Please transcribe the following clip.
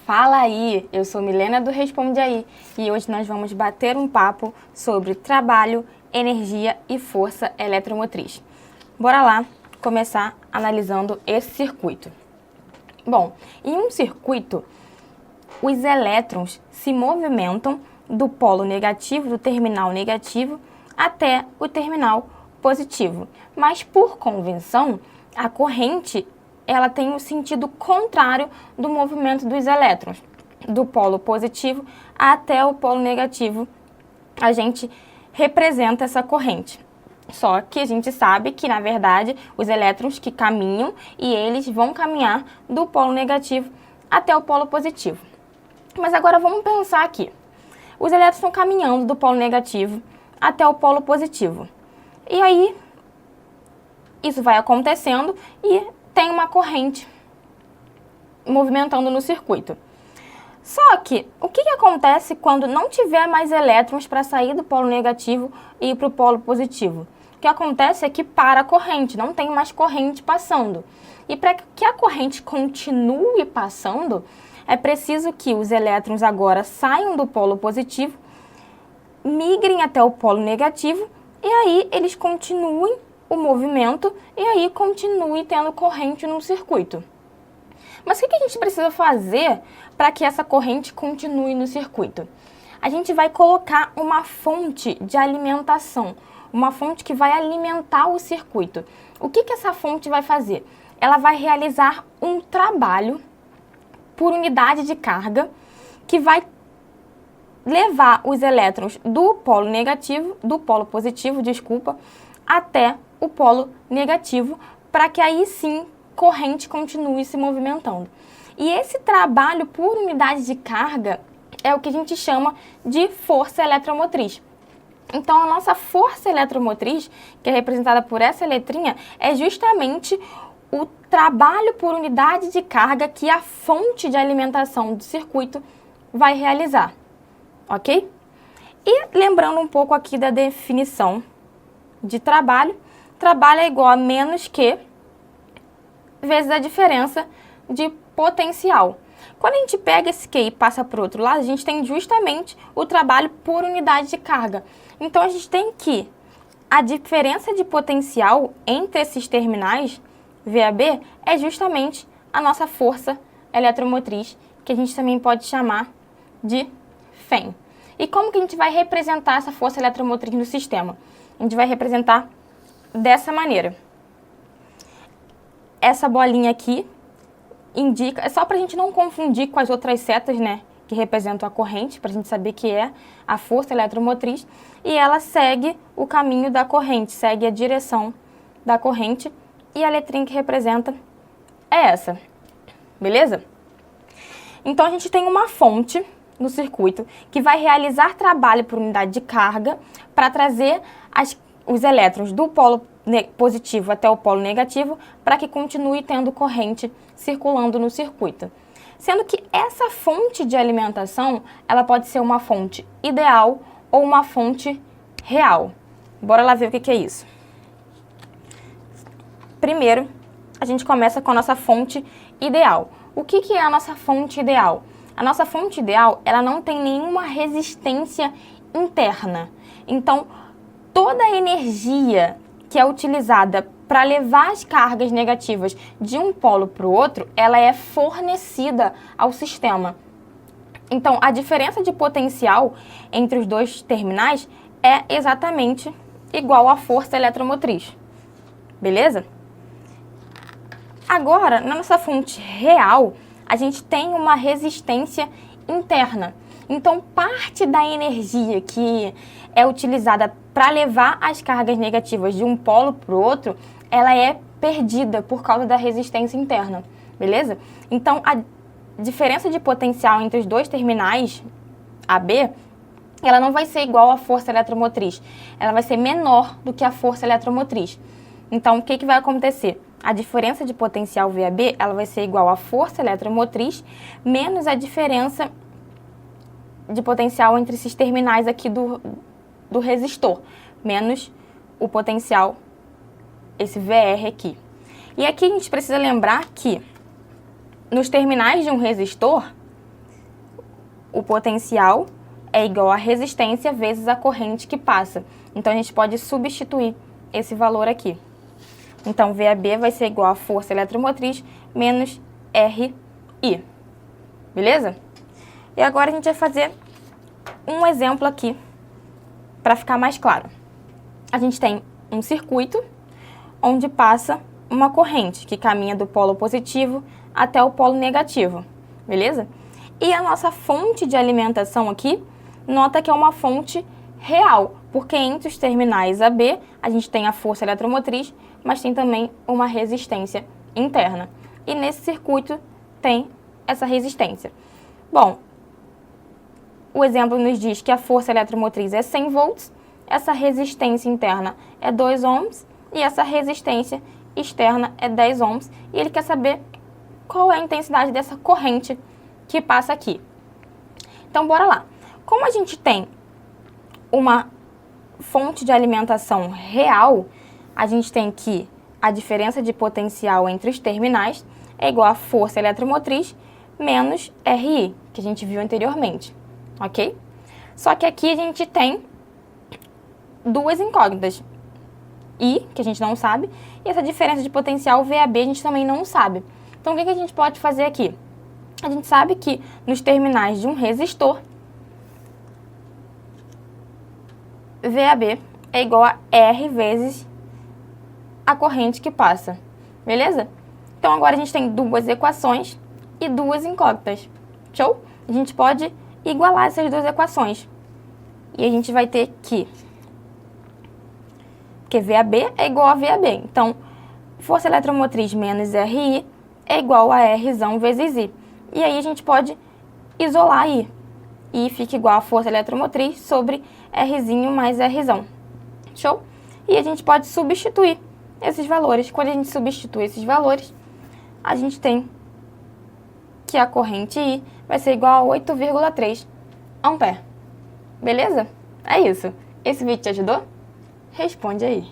Fala aí, eu sou Milena do Responde Aí e hoje nós vamos bater um papo sobre trabalho, energia e força eletromotriz. Bora lá começar analisando esse circuito. Bom, em um circuito, os elétrons se movimentam do polo negativo, do terminal negativo, até o terminal positivo. Mas por convenção, a corrente ela tem o sentido contrário do movimento dos elétrons, do polo positivo até o polo negativo. A gente representa essa corrente. Só que a gente sabe que, na verdade, os elétrons que caminham e eles vão caminhar do polo negativo até o polo positivo. Mas agora vamos pensar aqui. Os elétrons estão caminhando do polo negativo até o polo positivo. E aí, isso vai acontecendo e tem uma corrente movimentando no circuito. Só que, o que acontece quando não tiver mais elétrons para sair do polo negativo e ir para o polo positivo? O que acontece é que para a corrente, não tem mais corrente passando. E para que a corrente continue passando, é preciso que os elétrons agora saiam do polo positivo, migrem até o polo negativo, e aí eles continuem o movimento e aí continue tendo corrente no circuito. Mas o que a gente precisa fazer para que essa corrente continue no circuito? A gente vai colocar uma fonte de alimentação, uma fonte que vai alimentar o circuito. O que essa fonte vai fazer? Ela vai realizar um trabalho por unidade de carga que vai levar os elétrons do polo negativo, do polo positivo, até o polo negativo, para que aí sim corrente continue se movimentando. E esse trabalho por unidade de carga é o que a gente chama de força eletromotriz. Então a nossa força eletromotriz, que é representada por essa letrinha, é justamente o trabalho por unidade de carga que a fonte de alimentação do circuito vai realizar, ok? E lembrando um pouco aqui da definição de trabalho, trabalho é igual a menos que vezes a diferença de potencial. Quando a gente pega esse Q e passa para o outro lado, a gente tem justamente o trabalho por unidade de carga. Então a gente tem que a diferença de potencial entre esses terminais VAB é justamente a nossa força eletromotriz, que a gente também pode chamar de FEM. E como que a gente vai representar essa força eletromotriz no sistema? A gente vai representar dessa maneira. Essa bolinha aqui indica, é só para a gente não confundir com as outras setas, né, que representam a corrente, para a gente saber que é a força eletromotriz, e ela segue o caminho da corrente, segue a direção da corrente, e a letrinha que representa é essa, beleza? Então a gente tem uma fonte no circuito que vai realizar trabalho por unidade de carga para trazer os elétrons do polo positivo até o polo negativo para que continue tendo corrente circulando no circuito. Sendo que essa fonte de alimentação, ela pode ser uma fonte ideal ou uma fonte real. Bora lá ver o que é isso. Primeiro, a gente começa com a nossa fonte ideal. O que é a nossa fonte ideal? A nossa fonte ideal, ela não tem nenhuma resistência interna. Então, toda a energia que é utilizada para levar as cargas negativas de um polo para o outro, ela é fornecida ao sistema. Então, a diferença de potencial entre os dois terminais é exatamente igual à força eletromotriz. Beleza? Agora, na nossa fonte real, a gente tem uma resistência interna. Então, parte da energia que é utilizada para levar as cargas negativas de um polo para o outro, ela é perdida por causa da resistência interna, beleza? Então, a diferença de potencial entre os dois terminais, AB, ela não vai ser igual à força eletromotriz. Ela vai ser menor do que a força eletromotriz. Então, o que vai acontecer? A diferença de potencial VAB, ela vai ser igual à força eletromotriz menos a diferença de potencial entre esses terminais aqui do resistor, menos o potencial, esse VR aqui. E aqui a gente precisa lembrar que nos terminais de um resistor, potencial é igual a resistência vezes a corrente que passa. Então, a gente pode substituir esse valor aqui. Então, VAB vai ser igual a força eletromotriz menos RI. Beleza? E agora a gente vai fazer um exemplo aqui para ficar mais claro. A gente tem um circuito onde passa uma corrente que caminha do polo positivo até o polo negativo, beleza? E a nossa fonte de alimentação aqui, nota que é uma fonte real, porque entre os terminais AB a gente tem a força eletromotriz, mas tem também uma resistência interna. E nesse circuito tem essa resistência. Bom, o exemplo nos diz que a força eletromotriz é 100 volts, essa resistência interna é 2 ohms e essa resistência externa é 10 ohms. E ele quer saber qual é a intensidade dessa corrente que passa aqui. Então, bora lá. Como a gente tem uma fonte de alimentação real, a gente tem que a diferença de potencial entre os terminais é igual a força eletromotriz menos RI, que a gente viu anteriormente, ok? Só que aqui a gente tem duas incógnitas, I, que a gente não sabe, e essa diferença de potencial VAB a gente também não sabe. Então, o que a gente pode fazer aqui? A gente sabe que nos terminais de um resistor, VAB é igual a R vezes a corrente que passa, beleza? Então, agora a gente tem duas equações e duas incógnitas, show? A gente pode igualar essas duas equações. E a gente vai ter que VAB é igual a VAB. Então, força eletromotriz menos RI é igual a Rzão vezes I. E aí a gente pode isolar I. I fica igual a força eletromotriz sobre Rzinho mais Rzão. Show? E a gente pode substituir esses valores. Quando a gente substitui esses valores, a gente tem que a corrente I vai ser igual a 8,3 ampere. Beleza? É isso. Esse vídeo te ajudou? Responde aí.